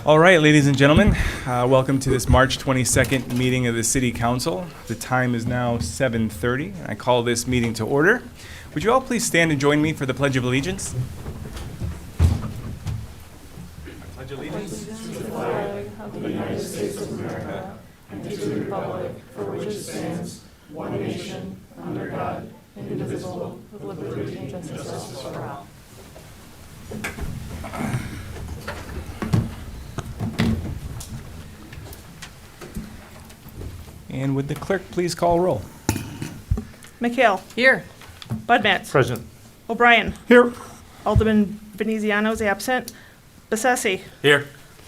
All right, ladies and gentlemen, welcome to this March 22nd meeting of the City Council. The time is now 7:30, and I call this meeting to order. Would you all please stand and join me for the Pledge of Allegiance? I pledge allegiance To the flag of the United States of America and to the republic for which it stands, one nation, under God, indivisible, with liberty and justice for all. And would the clerk please call roll? McHale. Here. Budmetz. Present. O'Brien. Here. Alderman Veneziano is absent. Bessetti. Here.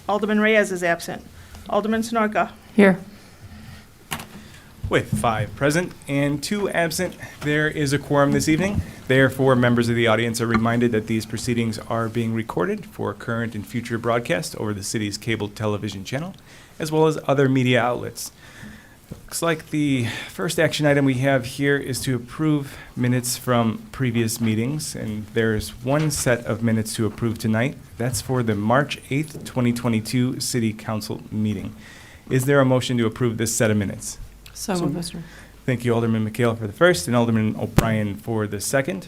Alderman Reyes is absent. Alderman Sonorka. Here. With 5 present and 2 absent, there is a quorum this evening. Therefore, members of the audience are reminded that these proceedings are being recorded for current and future broadcast over the city's cable television channel, as well as other media outlets. Looks like the first action item we have here is to approve minutes from previous meetings, and there's one set of minutes to approve tonight. That's for the March 8th, 2022 City Council meeting. Is there a motion to approve this set of minutes? So moved, Mr. Thank you, Alderman McHale for the first and Alderman O'Brien for the second.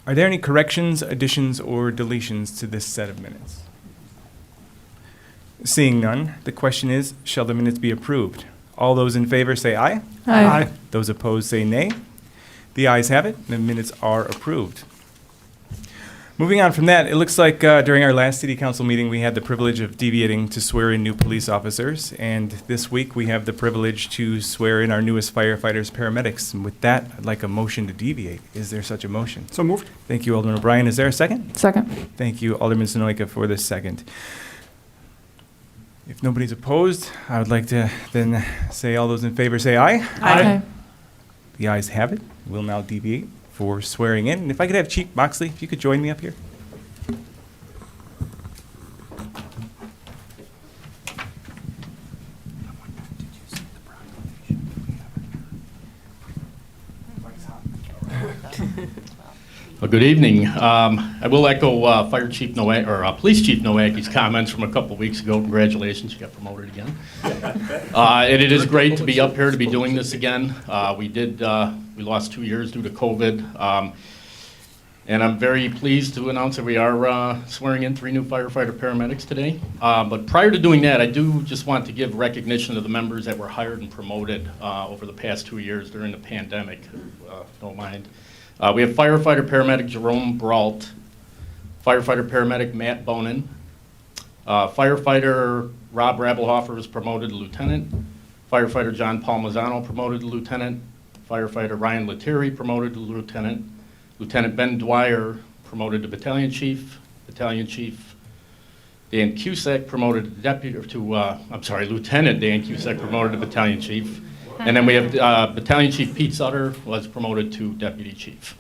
Are there any corrections, additions, or deletions to this set of minutes? Seeing none, the question is, shall the minutes be approved? All those in favor say aye. Aye. Those opposed say nay. The ayes have it. The minutes are approved. Moving on from that, it looks like during our last City Council meeting, we had the privilege of deviating to swear in new police officers. And this week, we have the privilege to swear in our newest firefighters, paramedics. And with that, I'd like a motion to deviate. Is there such a motion? So moved. Thank you, Alderman O'Brien. Is there a second? Second. Thank you, Alderman Sonoyka, for the second. If nobody's opposed, I would like to then say all those in favor say aye. Aye. The ayes have it. We'll now deviate for swearing in. And if I could have Chief Moxley, if you could join me up here. Well, good evening. I will echo Fire Chief Nowak, or Police Chief Nowacki's comments from a couple weeks ago. Congratulations, you got promoted again. And it is great to be up here to be doing this again. We lost 2 years due to COVID. And I'm very pleased to announce that we are swearing in 3 new firefighter paramedics today. But prior to doing that, I do just want to give recognition to the members that were hired and promoted over the past 2 years during the pandemic. Don't mind. We have firefighter paramedic Jerome Brault, firefighter paramedic Matt Bonin, firefighter Rob Rabelhofer was promoted to lieutenant, firefighter John Palmazzano promoted to lieutenant, firefighter Ryan Lettieri promoted to lieutenant, Lieutenant Ben Dwyer promoted to battalion chief Dan Cusack promoted to Lieutenant Dan Cusack promoted to battalion chief. And then we have Battalion Chief Pete Sutter was promoted to Deputy Chief.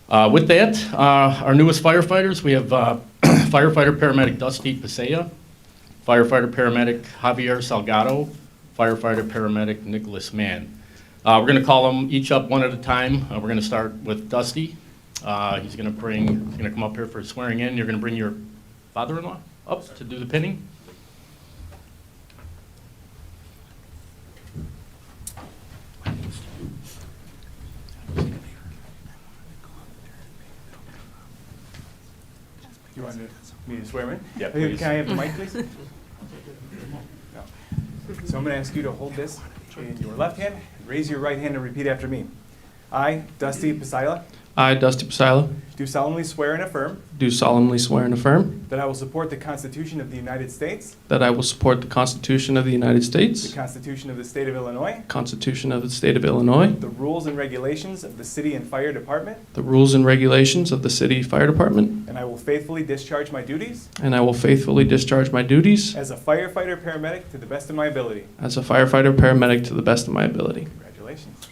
With that, our newest firefighters, we have firefighter paramedic Dusty Pasea, firefighter paramedic Javier Salgado, firefighter paramedic Nicholas Mann. We're going to call them each up one at a time. We're going to start with Dusty. He's going to come up here for swearing in. You're going to bring your father-in-law up to do the pinning. You want me to swear in? Yeah, please. Can I have the mic, please? No. So I'm going to ask you to hold this in your left hand, raise your right hand, and repeat after me. I, Dusty Pasila, I, Dusty Pasila, do solemnly swear and affirm do solemnly swear and affirm that I will support the Constitution of the United States, that I will support the Constitution of the United the States, Constitution of the State of Illinois, Constitution of the State of Illinois, the rules and regulations of the City and Fire Department, the rules and regulations of the City Fire Department, and I will faithfully discharge my duties and I will faithfully discharge my duties as a firefighter paramedic to the best of my ability. as a firefighter paramedic to the best of my ability. Congratulations.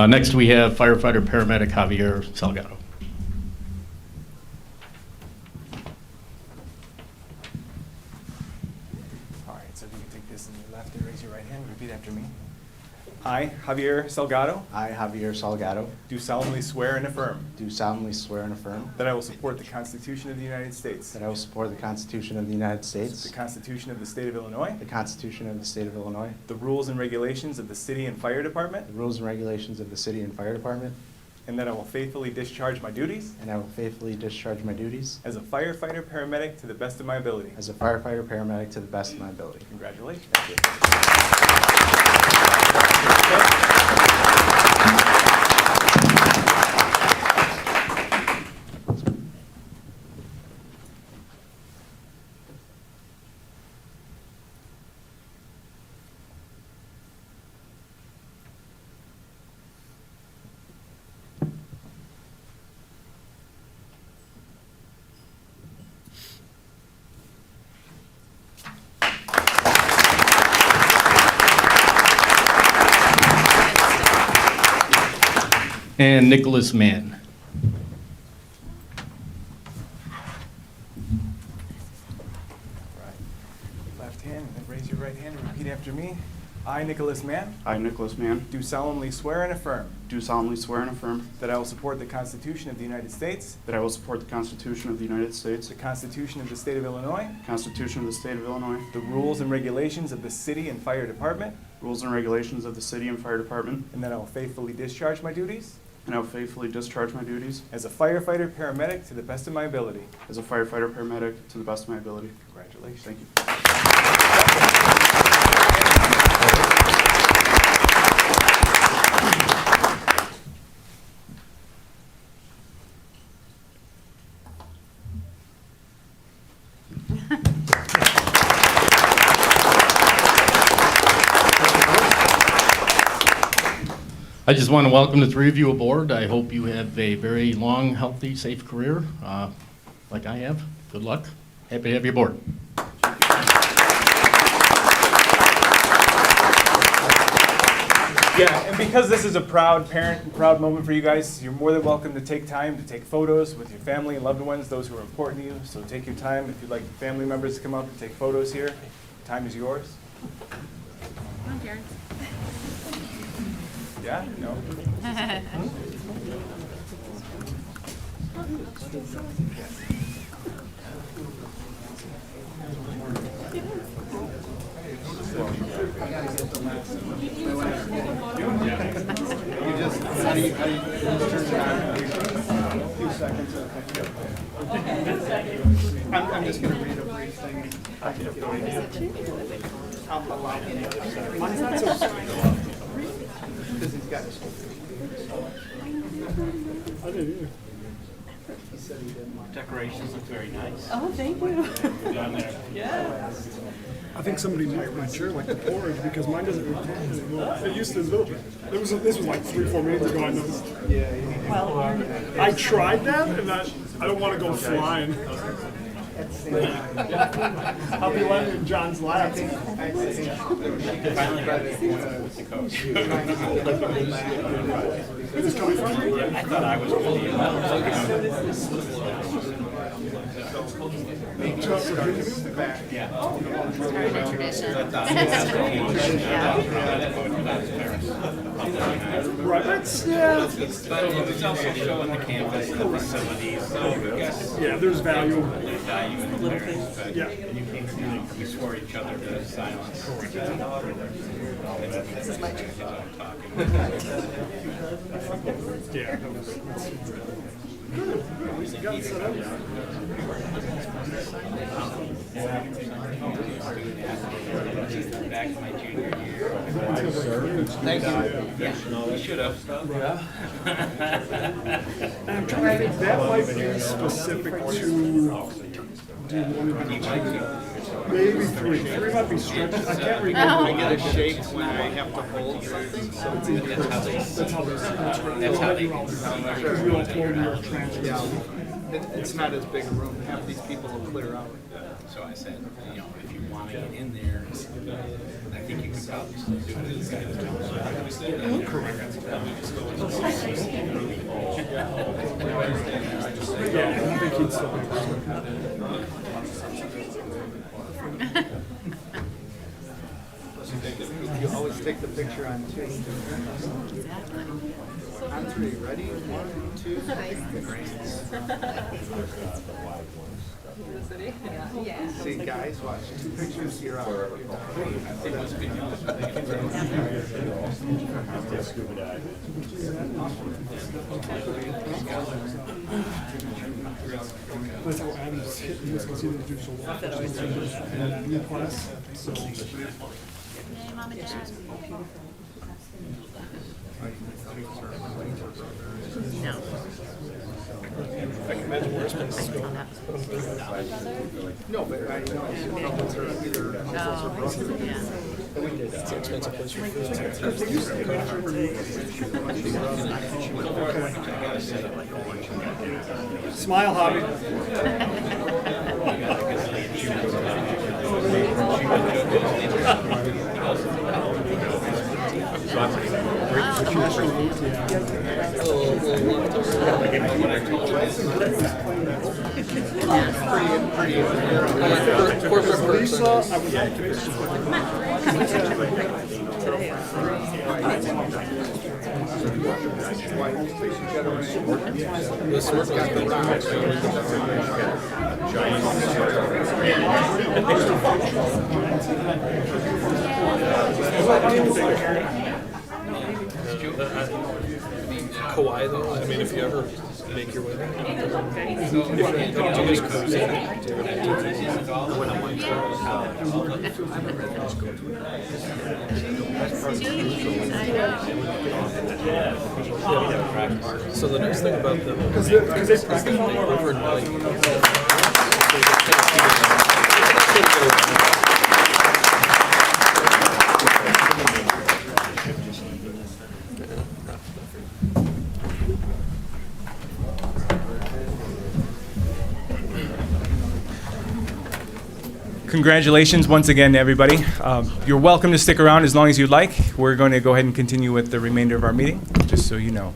Next, we have firefighter paramedic Javier Salgado. All right, so if you can take this in your left and raise your right hand, repeat after me. I, Javier Salgado, I, Javier Salgado, do solemnly swear and affirm do solemnly swear and affirm that I will support the Constitution of the United States, that I will support the Constitution of the United the States, Constitution of the State of Illinois, the Constitution of the State of Illinois, the rules and regulations of the City and Fire Department, the rules and regulations of the City and Fire Department, and that I will faithfully discharge my duties and I will faithfully discharge my duties as a firefighter paramedic to the best of my ability. as a firefighter paramedic to the best of my ability. Congratulations. And Nicholas Mann. Left hand, and then raise your right hand and repeat after me. I, Nicholas Mann, I, Nicholas Mann, do solemnly swear and affirm do solemnly swear and affirm that I will support the Constitution of the United States, that I will support the Constitution of the United States, the Constitution of the State of Illinois, the Constitution of the State of Illinois, the rules and regulations of the City and Fire Department, rules and regulations of the City and Fire Department, and that I will faithfully discharge my duties and I will faithfully discharge my duties as a firefighter paramedic to the best of my ability. as a firefighter paramedic to the best of my ability. Congratulations. Thank you. I just want to welcome the three of you aboard. I hope you have a very long, healthy, safe career, like I have. Good luck. Happy to have you aboard. Yeah, and because this is a proud parent and proud moment for you guys, you're more than welcome to take time to take photos with your family and loved ones, those who are important to you. So take your time. If you'd like family members to come up and take photos here, time is yours. Come on, Karen. Yeah? No? I'm just going to read a brief thing. Mine's not so because he's got his I didn't either. He said he didn't like Decorations look very nice. Oh, thank you. Down there. Yes. I think somebody moved my chair like the porridge because mine doesn't rotate anymore. It used to do. This was like 3-4 minutes ago. I noticed. Well, I tried that, and I don't want to go flying. I'll be landing in John's lap. Finally got it with the coach. Is this coming from you? I thought I was really Right. That's, yeah. It's also showing the campus and the facilities. So I guess Yeah, there's value. value in the parents, but Yeah. we swore each other to silence. This is my talking. Yeah. Good. Got it set up. Back to my junior year. Thank you. Yeah, we should have. And I'm trying to think, that might be specific to, do you want to do maybe 3. 3 might be stretched. I can't remember. I get a shake when I have to hold something, so that's how they That's how they're That's how they Because we all told you your transcripts. It's not as big a room, half these people will clear out. So I said, you know, if you want to get in there, I think you could probably still do it. Yeah, I don't think he'd still You always take the picture on two. On three, ready? 1, 2, 3. See, guys, watch. 2 pictures, you're out. That's how Adam's hitting. He was considered to do so well. And new class, so. Mom and Dad. No. No, but I know couples are either uncles or brothers. It's an expensive place for food. Smile, Hobby. Lisa, I would like Kauai though, I mean, if you ever make your way there. So the nice thing about them is that they overnight. Congratulations once again to everybody. You're welcome to stick around as long as you'd like. We're going to go ahead and continue with the remainder of our meeting, just so you know.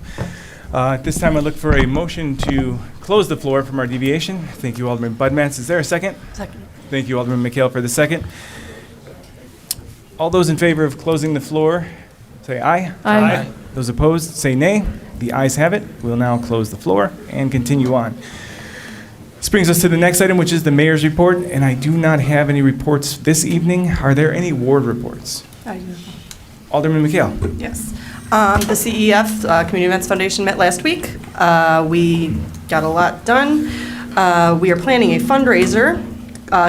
At this time, I look for a motion to close the floor from our deviation. Thank you, Alderman Budmats. Is there a second? Second. Thank you, Alderman McHale, for the second. All those in favor of closing the floor, say aye. Aye. Those opposed, say nay. The ayes have it. We'll now close the floor and continue on. This brings us to the next item, which is the mayor's report, and I do not have any reports this evening. Are there any ward reports? Alderman McHale. Yes. The CEF, Community Events Foundation, met last week. We got a lot done. We are planning a fundraiser,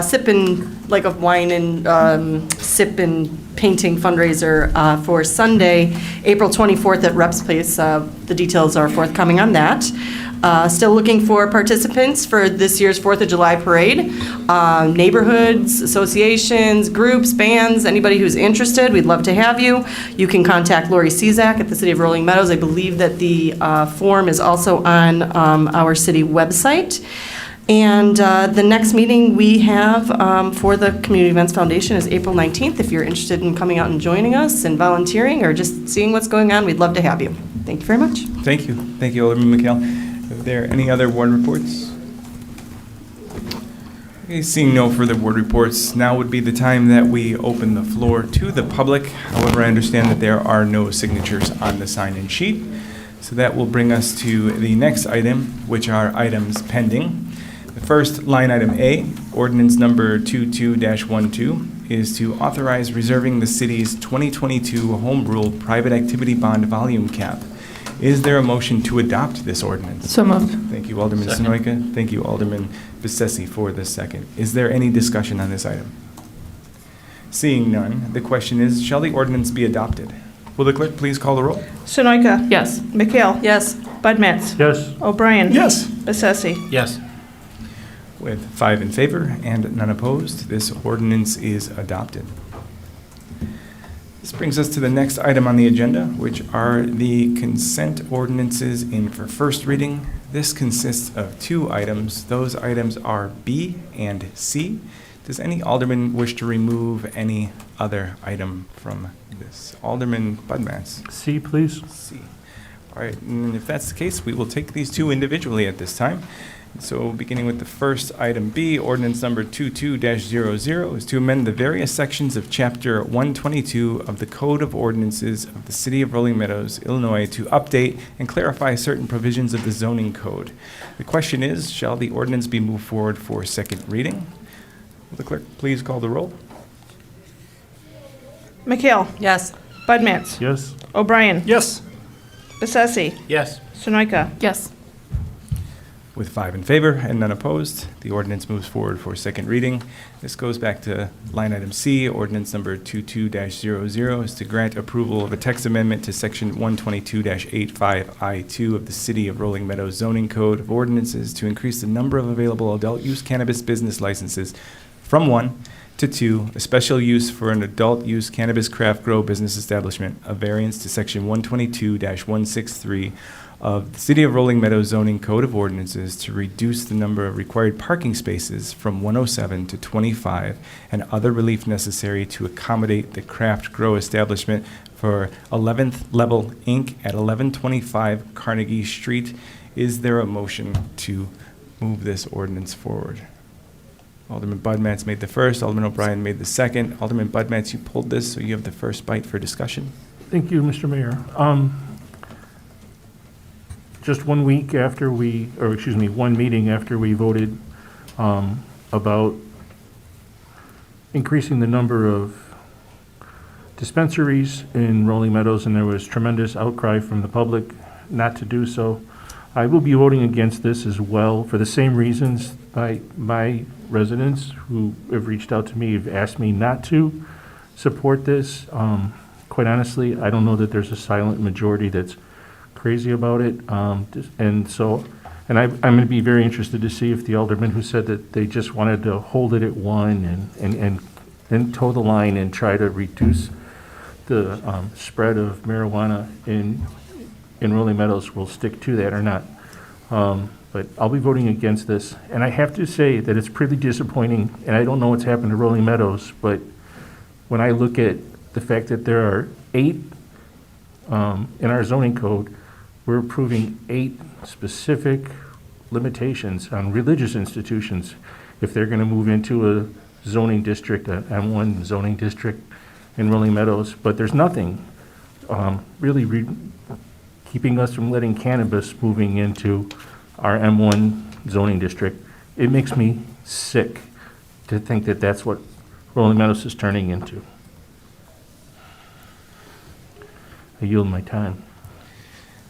sip and like a wine and sip and painting fundraiser for Sunday, April 24th at Reps Place. The details are forthcoming on that. Still looking for participants for this year's 4th of July parade. Neighborhoods, associations, groups, bands, anybody who's interested, we'd love to have you. You can contact Lori Cezak at the City of Rolling Meadows. I believe that the form is also on our city website. And the next meeting we have for the Community Events Foundation is April 19th. If you're interested in coming out and joining us and volunteering or just seeing what's going on, we'd love to have you. Thank you very much. Thank you. Thank you, Alderman McHale. Are there any other ward reports? Okay, seeing no further ward reports, now would be the time that we open the floor to the public. However, I understand that there are no signatures on the sign-in sheet. So that will bring us to the next item, which are items pending. The first, line item A, ordinance number 22-12, is to authorize reserving the city's 2022 Home Rule Private Activity Bond Volume Cap. Is there a motion to adopt this ordinance? So moved. Thank you, Alderman Sonoyka. Thank you, Alderman Bessetti, for the second. Is there any discussion on this item? Seeing none, the question is, shall the ordinance be adopted? Will the clerk please call the roll? Sunoika? Yes. McHale? Yes. Budmats? Yes. O'Brien? Yes. Bessetti? Yes. With 5 in favor and none opposed, this ordinance is adopted. This brings us to the next item on the agenda, which are the consent ordinances in for first reading. This consists of 2 items. Those items are B and C. Does any alderman wish to remove any other item from this? Alderman Budmats. C, please. C. All right, and if that's the case, we will take these 2 individually at this time. So beginning with the first item B, ordinance number 22-00 is to amend the various sections of Chapter 122 of the Code of Ordinances of the City of Rolling Meadows, Illinois, to update and clarify certain provisions of the zoning code. The question is, shall the ordinance be moved forward for second reading? Will the clerk please call the roll? McHale. Yes. Budmats. Yes. O'Brien. Yes. Bessesi. Yes. Sunoika. Yes. With 5 in favor and none opposed, the ordinance moves forward for second reading. This goes back to line item C. Ordinance number 22-00 is to grant approval of a text amendment to section 122-85I2 of the City of Rolling Meadows Zoning Code of Ordinances to increase the number of available adult use cannabis business licenses from 1 to 2, a special use for an adult use cannabis craft grow business establishment, a variance to section 122-163 of the City of Rolling Meadows Zoning Code of Ordinances to reduce the number of required parking spaces from 107 to 25, and other relief necessary to accommodate the craft grow establishment for 11th Level Inc. at 1125 Carnegie Street. Is there a motion to move this ordinance forward? Alderman Budmats made the first, Alderman O'Brien made the second. Alderman Budmats, you pulled this, so you have the first bite for discussion. Thank you, Mr. Mayor. Just 1 week after one meeting after we voted about increasing the number of dispensaries in Rolling Meadows, and there was tremendous outcry from the public not to do so. I will be voting against this as well for the same reasons. My residents who have reached out to me have asked me not to support this. Quite honestly, I don't know that there's a silent majority that's crazy about it. I'm going to be very interested to see if the aldermen who said that they just wanted to hold it at 1 and toe the line and try to reduce the spread of marijuana in Rolling Meadows will stick to that or not. But I'll be voting against this. And I have to say that it's pretty disappointing, and I don't know what's happened to Rolling Meadows, but when I look at the fact that there are 8 in our zoning code, we're approving 8 specific limitations on religious institutions if they're going to move into a zoning district, an M1 zoning district in Rolling Meadows. But there's nothing really keeping us from letting cannabis moving into our M1 zoning district. It makes me sick to think that that's what Rolling Meadows is turning into. I yield my time.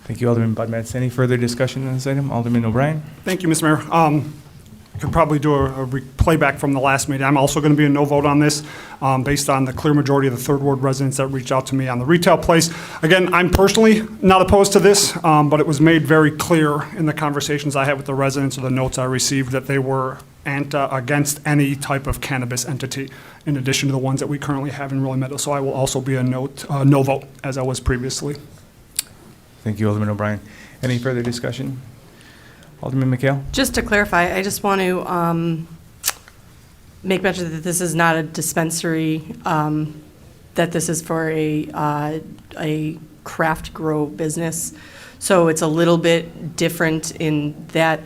Thank you, Alderman Budmats. Any further discussion on this item? Alderman O'Brien? Thank you, Mr. Mayor. Could probably do a playback from the last meeting. I'm also going to be a no vote on this based on the clear majority of the Third Ward residents that reached out to me on the retail place. Again, I'm personally not opposed to this, but it was made very clear in the conversations I had with the residents or the notes I received that they were against any type of cannabis entity in addition to the ones that we currently have in Rolling Meadows. So I will also be a no vote as I was previously. Thank you, Alderman O'Brien. Any further discussion? Alderman McHale? Just to clarify, I just want to make mention that this is not a dispensary, that this is for a craft grow business. So it's a little bit different in that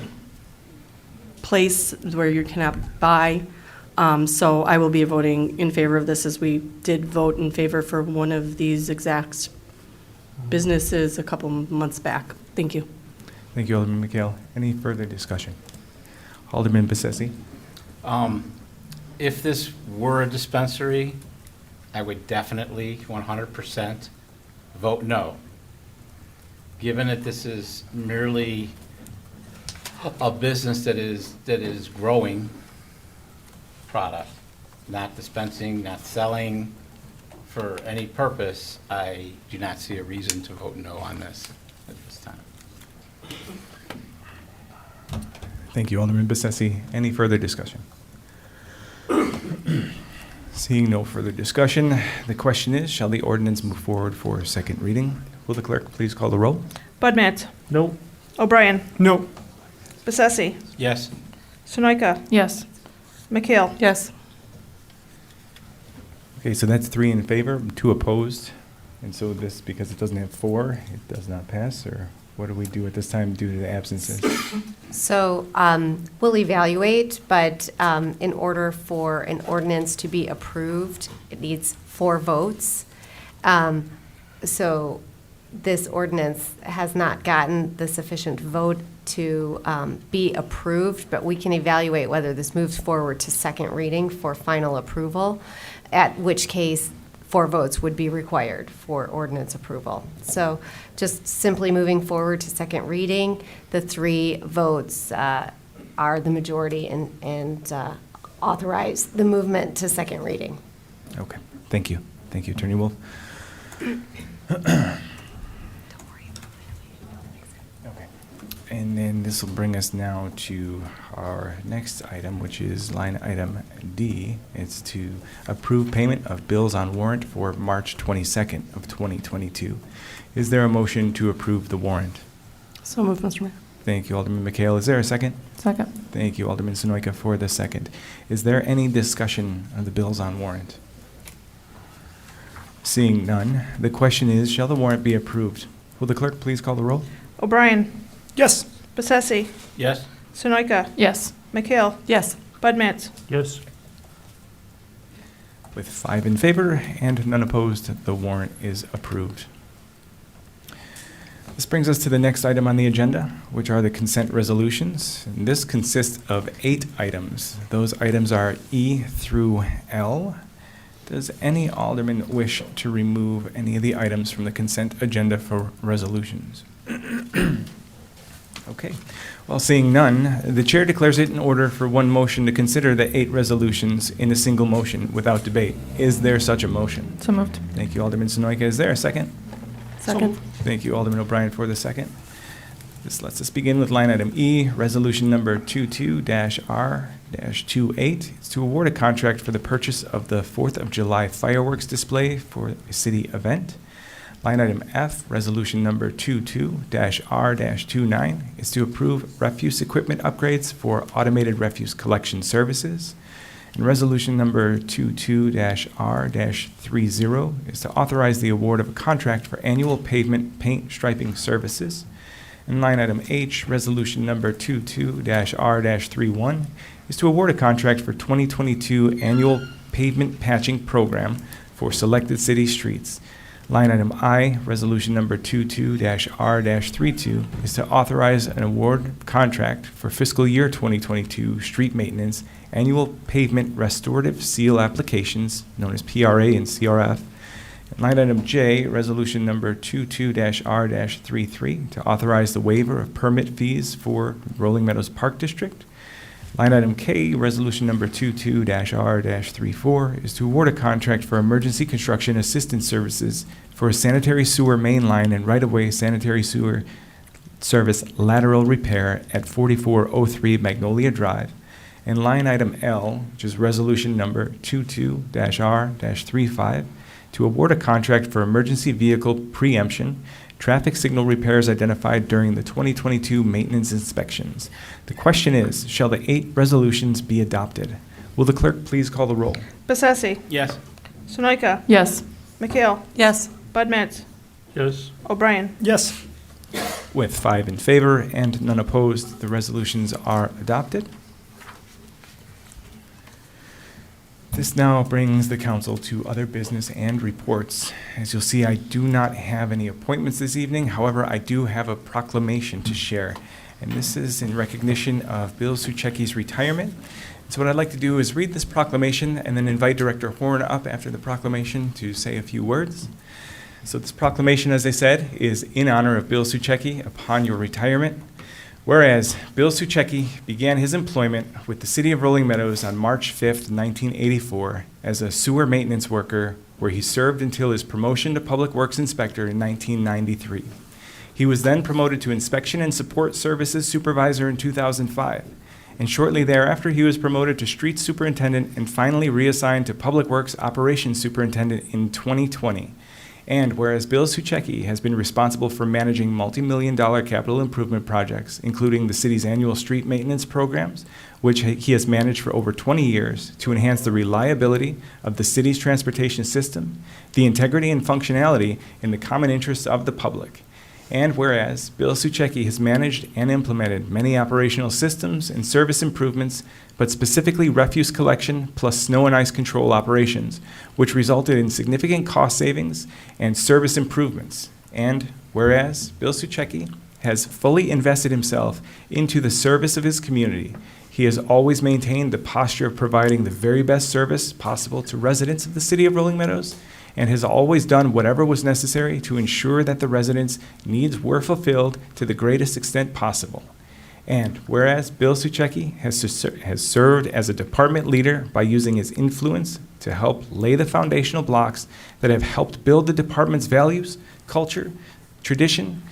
place where you cannot buy. So I will be voting in favor of this, as we did vote in favor for one of these exact businesses a couple months back. Thank you. Thank you, Alderman McHale. Any further discussion? Alderman Bessesi? If this were a dispensary, I would definitely 100% vote no. Given that this is merely a business that is growing product, not dispensing, not selling for any purpose, I do not see a reason to vote no on this at this time. Thank you, Alderman Bessesi. Any further discussion? Seeing no further discussion, the question is, shall the ordinance move forward for second reading? Will the clerk please call the roll? Budmats. No. O'Brien. No. Bessesi. Yes. Sunoika. Yes. McHale. Yes. Okay, so that's 3 in favor, 2 opposed. And so this, because it doesn't have 4, it does not pass, or what do we do at this time due to the absences? So we'll evaluate, but in order for an ordinance to be approved, it needs 4 votes. So this ordinance has not gotten the sufficient vote to be approved, but we can evaluate whether this moves forward to second reading for final approval, at which case 4 votes would be required for ordinance approval. So just simply moving forward to second reading, the 3 votes are the majority and authorize the movement to second reading. Okay, thank you. Thank you, Attorney Wolf. And then this will bring us now to our next item, which is line item D. It's to approve payment of bills on warrant for March 22nd of 2022. Is there a motion to approve the warrant? So moved, Mr. Mayor. Thank you, Alderman McHale. Is there a second? Second. Thank you, Alderman Sonoyka, for the second. Is there any discussion of the bills on warrant? Seeing none, the question is, shall the warrant be approved? Will the clerk please call the roll? O'Brien. Yes. Bessesi. Yes. Sunoika. Yes. McHale. Yes. Budmats. Yes. With 5 in favor and none opposed, the warrant is approved. This brings us to the next item on the agenda, which are the consent resolutions. And this consists of 8 items. Those items are E through L. Does any alderman wish to remove any of the items from the consent agenda for resolutions? Okay. Well, seeing none, the chair declares it in order for one motion to consider the 8 resolutions in a single motion without debate. Is there such a motion? So moved. Thank you, Alderman Sonoyka. Is there a second? Second. Thank you, Alderman O'Brien, for the second. This lets us begin with line item E, resolution number 22-R-28. It's to award a contract for the purchase of the 4th of July fireworks display for a city event. Line item F, resolution number 22-R-29, is to approve refuse equipment upgrades for automated refuse collection services. And resolution number 22-R-30 is to authorize the award of a contract for annual pavement paint striping services. And line item H, resolution number 22-R-31, is to award a contract for 2022 annual pavement patching program for selected city streets. Line item I, resolution number 22-R-32, is to authorize an award contract for fiscal year 2022 street maintenance annual pavement restorative seal applications, known as PRA and CRF. And line item J, resolution number 22-R-33, to authorize the waiver of permit fees for Rolling Meadows Park District. Line item K, resolution number 22-R-34, is to award a contract for emergency construction assistance services for a sanitary sewer main line and right-of-way sanitary sewer service lateral repair at 4403 Magnolia Drive. And line item L, which is resolution number 22-R-35, to award a contract for emergency vehicle preemption, traffic signal repairs identified during the 2022 maintenance inspections. The question is, shall the 8 resolutions be adopted? Will the clerk please call the roll? Bessesi. Yes. Sunoika. Yes. McHale. Yes. Budmats. Yes. O'Brien. Yes. With 5 in favor and none opposed, the resolutions are adopted. This now brings the council to other business and reports. As you'll see, I do not have any appointments this evening. However, I do have a proclamation to share. And this is in recognition of Bill Zuchecki's retirement. So what I'd like to do is read this proclamation and then invite Director Horn up after the proclamation to say a few words. So this proclamation, as I said, is in honor of Bill Zuchecki upon your retirement. Whereas Bill Zuchecki began his employment with the City of Rolling Meadows on March 5th, 1984 as a sewer maintenance worker, where he served until his promotion to Public Works Inspector in 1993. He was then promoted to Inspection and Support Services Supervisor in 2005. and shortly thereafter he was promoted to Street Superintendent and finally reassigned to Public Works Operations Superintendent in 2020. And whereas Bill Zuchecki has been responsible for managing multi-million-dollar capital improvement projects, including the city's annual street maintenance programs, which he has managed for over 20 years to enhance the reliability of the city's transportation system, the integrity and functionality in the common interests of the public. And whereas Bill Zuchecki has managed and implemented many operational systems and service improvements, but specifically refuse collection plus snow and ice control operations, which resulted in significant cost savings and service improvements. And whereas Bill Zuchecki has fully invested himself into the service of his community, he has always maintained the posture of providing the very best service possible to residents of the city of Rolling Meadows, and has always done whatever was necessary to ensure that the residents' needs were fulfilled to the greatest extent possible. And whereas Bill Zuchecki has served as a department leader by using his influence to help lay the foundational blocks that have helped build the department's values, culture, tradition,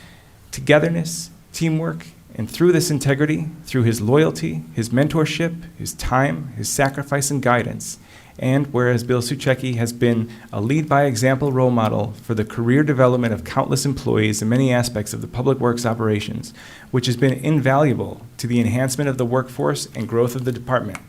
togetherness, teamwork, and through this integrity, through his loyalty, his mentorship, his time, his sacrifice and guidance, and whereas Bill Zuchecki has been a lead-by-example role model for the career development of countless employees in many aspects of the public works operations, which has been invaluable to the enhancement of the workforce and growth of the department.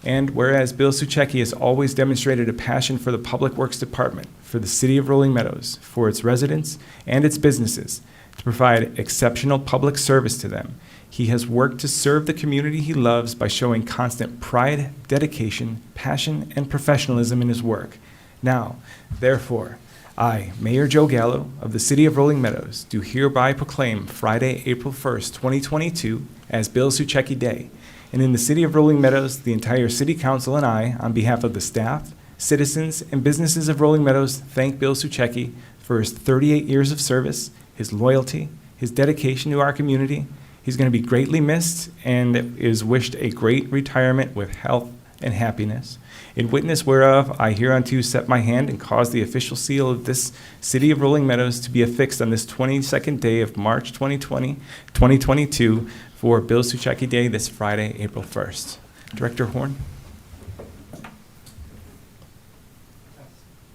And whereas Bill Zuchecki has always demonstrated a passion for the Public Works Department, for the City of Rolling Meadows, for its residents and its businesses, to provide exceptional public service to them, he has worked to serve the community he loves by showing constant pride, dedication, passion, and professionalism in his work. Now, therefore, I, Mayor Joe Gallo of the City of Rolling Meadows, do hereby proclaim Friday, April 1st, 2022 as Bill Zuchecki Day. And in the City of Rolling Meadows, the entire City Council and I, on behalf of the staff, citizens, and businesses of Rolling Meadows, thank Bill Zuchecki for his 38 years of service, his loyalty, his dedication to our community. He's going to be greatly missed and is wished a great retirement with health and happiness. In witness whereof, I hereunto set my hand and cause the official seal of this City of Rolling Meadows to be affixed on this 22nd day of March 2022 for Bill Zuchecki Day this Friday, April 1st. Director Horn?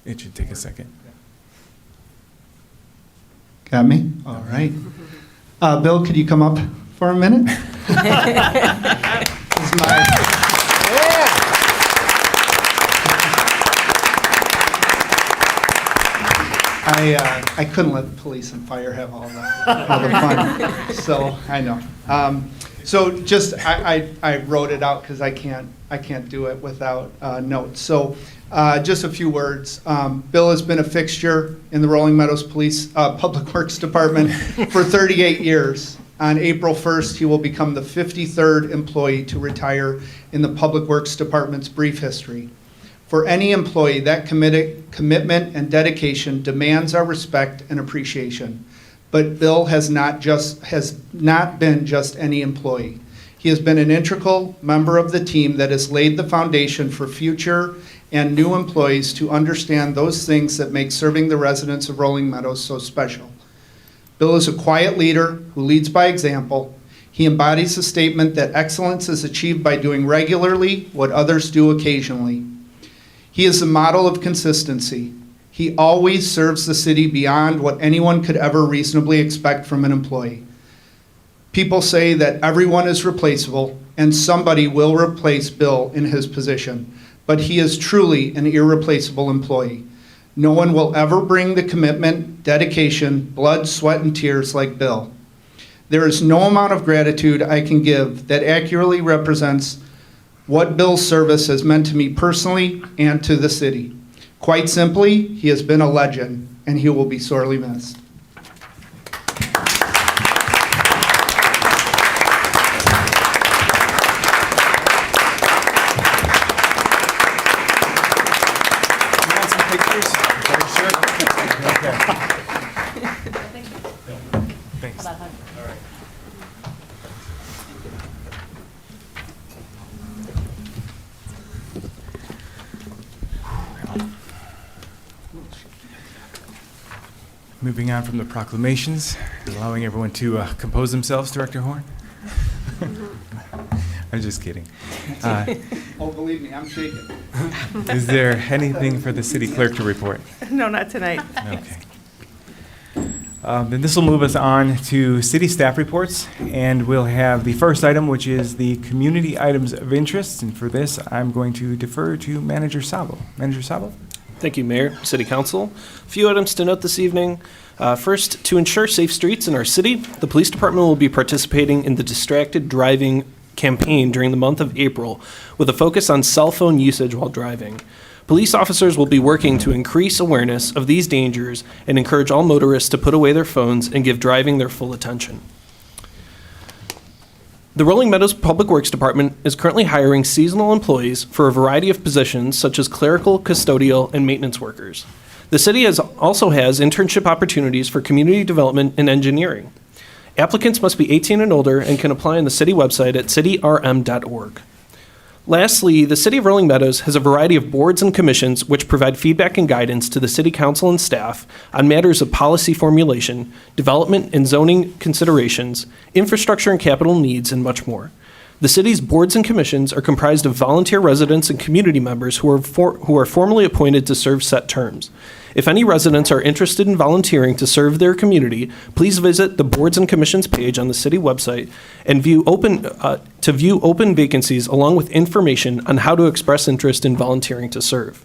It should take a second. Got me? All right. Bill, could you come up for a minute? I couldn't let the police and fire have all the fun, so I know. So just I wrote it out because I can't do it without notes. So just a few words. Bill has been a fixture in the Rolling Meadows Police Public Works Department for 38 years. On April 1st, he will become the 53rd employee to retire in the Public Works Department's brief history. For any employee, that commitment and dedication demands our respect and appreciation. But Bill has not been just any employee. He has been an integral member of the team that has laid the foundation for future and new employees to understand those things that make serving the residents of Rolling Meadows so special. Bill is a quiet leader who leads by example. He embodies the statement that excellence is achieved by doing regularly what others do occasionally. He is the model of consistency. He always serves the city beyond what anyone could ever reasonably expect from an employee. People say that everyone is replaceable, and somebody will replace Bill in his position, but he is truly an irreplaceable employee. No one will ever bring the commitment, dedication, blood, sweat, and tears like Bill. There is no amount of gratitude I can give that accurately represents what Bill's service has meant to me personally and to the city. Quite simply, he has been a legend, and he will be sorely missed. Moving on from the proclamations, allowing everyone to compose themselves, Director Horn. I'm just kidding. Oh, believe me, I'm shaking. Is there anything for the city clerk to report? No, not tonight. Okay. Then this will move us on to city staff reports, and we'll have the first item, which is the community items of interest. And for this, I'm going to defer to Manager Sabo. Manager Sabo? Thank you, Mayor, City Council. A few items to note this evening. First, to ensure safe streets in our city, the police department will be participating in the distracted driving campaign during the month of April with a focus on cell phone usage while driving. Police officers will be working to increase awareness of these dangers and encourage all motorists to put away their phones and give driving their full attention. The Rolling Meadows Public Works Department is currently hiring seasonal employees for a variety of positions such as clerical, custodial, and maintenance workers. The city also has internship opportunities for community development and engineering. Applicants must be 18 and older and can apply on the city website at cityrm.org. Lastly, the City of Rolling Meadows has a variety of boards and commissions which provide feedback and guidance to the City Council and staff on matters of policy formulation, development and zoning considerations, infrastructure and capital needs, and much more. The city's boards and commissions are comprised of volunteer residents and community members who are formally appointed to serve set terms. If any residents are interested in volunteering to serve their community, please visit the Boards and Commissions page on the city website and view open vacancies along with information on how to express interest in volunteering to serve.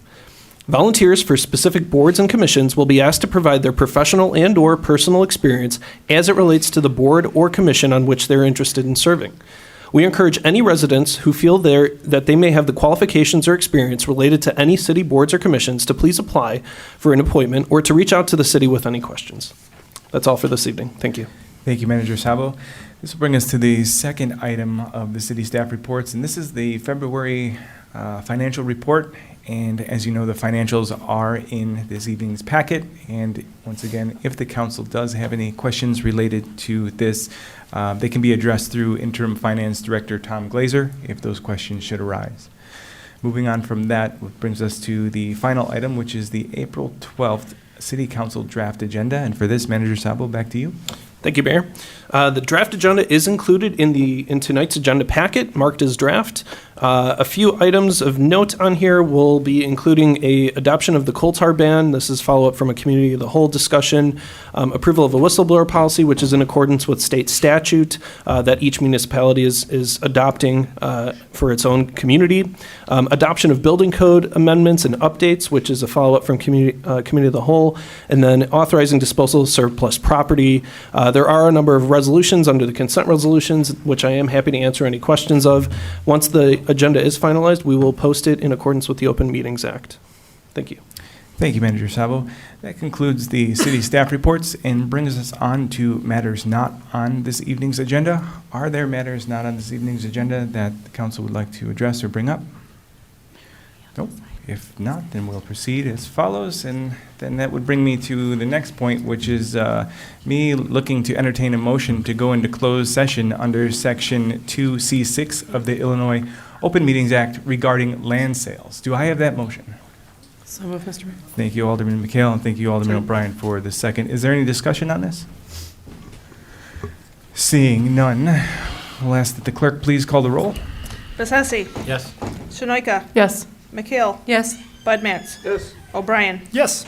Volunteers for specific boards and commissions will be asked to provide their professional and/or personal experience as it relates to the board or commission on which they're interested in serving. We encourage any residents who feel that they may have the qualifications or experience related to any city boards or commissions to please apply for an appointment or to reach out to the city with any questions. That's all for this evening. Thank you. Thank you, Manager Sabo. This will bring us to the second item of the city staff reports, and this is the February financial report. And as you know, the financials are in this evening's packet. And once again, if the council does have any questions related to this, they can be addressed through Interim Finance Director Tom Glazer if those questions should arise. Moving on from that, what brings us to the final item, which is the April 12th City Council draft agenda. And for this, Manager Sabo, back to you. Thank you, Mayor. The draft agenda is included in tonight's agenda packet, marked as draft. A few items of note on here will be including a adoption of the coal tar ban. This is follow-up from a community of the whole discussion. Approval of a whistleblower policy, which is in accordance with state statute that each municipality is adopting for its own community. Adoption of building code amendments and updates, which is a follow-up from community of the whole. And then authorizing disposal of surplus property. There are a number of resolutions under the consent resolutions, which I am happy to answer any questions of. Once the agenda is finalized, we will post it in accordance with the Open Meetings Act. Thank you. Thank you, Manager Sabo. That concludes the city staff reports and brings us on to matters not on this evening's agenda. Are there matters not on this evening's agenda that the council would like to address or bring up? Nope. If not, then we'll proceed as follows, and then that would bring me to the next point, which is me looking to entertain a motion to go into closed session under Section 2C6 of the Illinois Open Meetings Act regarding land sales. Do I have that motion? So moved, Mr. Mayor. Thank you, Alderman McHale, and thank you, Alderman O'Brien, for the second. Is there any discussion on this? Seeing none, we'll ask that the clerk please call the roll. Bessesi. Yes. Sunoika. Yes. McHale. Yes. Budmats. Yes. O'Brien. Yes.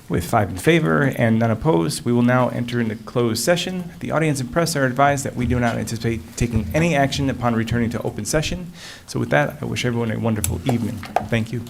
With 5 in favor and none opposed, we will now enter into closed session. The audience and press are advised that we do not anticipate taking any action upon returning to open session. So with that, I wish everyone a wonderful evening. Thank you.